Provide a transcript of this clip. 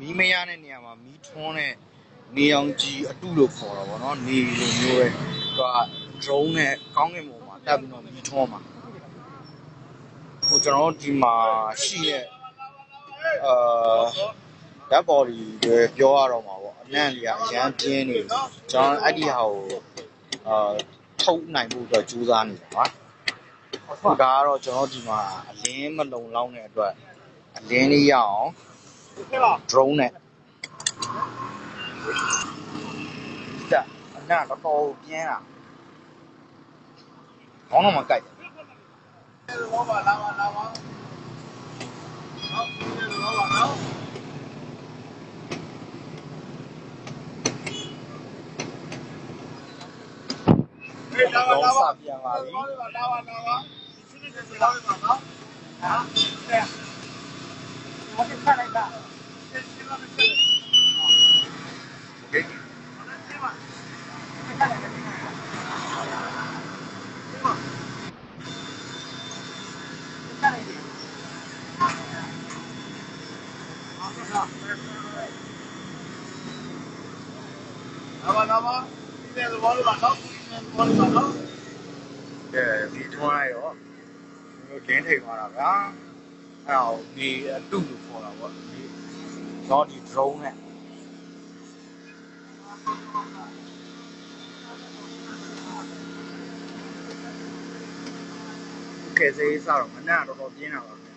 ီးမရတဲ့နေရာမှာမီးထွန်းတဲ့နေအောင်ကြီးအတုလို့ခေါ်တာပေါ့နော်နေလိုမျိုးပဲသူက drone နဲ့ကောင်းကင်ဘုံမှာတက်ပြီးတော့မီးထွန်းမှာဟိုကျွန်တော်တို့ဒီမှာရှိတဲ့ဓာတ်ပေါ်ဒီပြောရတော့မှာပေါ့အနံ့ကြီးကအရန်ပြင်းနေကျွန်တော်အဲ့ဒီဟာကိုထုတ်နိုင်ဖို့အတွက်ကြိုးစားနေတာပါအခုဒါကတော့ကျွန်တော်ဒီမှာအလင်းမလုံလောက်တဲ့အတွက်အလင်းလေးရအောင် drone နဲ့တက်အနံ့တော့တော်ပြင်းတာခေါင်းတော့မကိုက်ဘူးတော့စပြန်ပါပြီဒီထွန်းလိုက်တော့မျိုးလင်းထိန်သွားတာဗျာအဲ့ဒါကိုဒီအတုလို့ခေါ်တာပေါ့ဒီတော့ဒီ drone နဲ့ကဲစေးစားတော့မနက်တော့ပြင်းတာပါဗျာ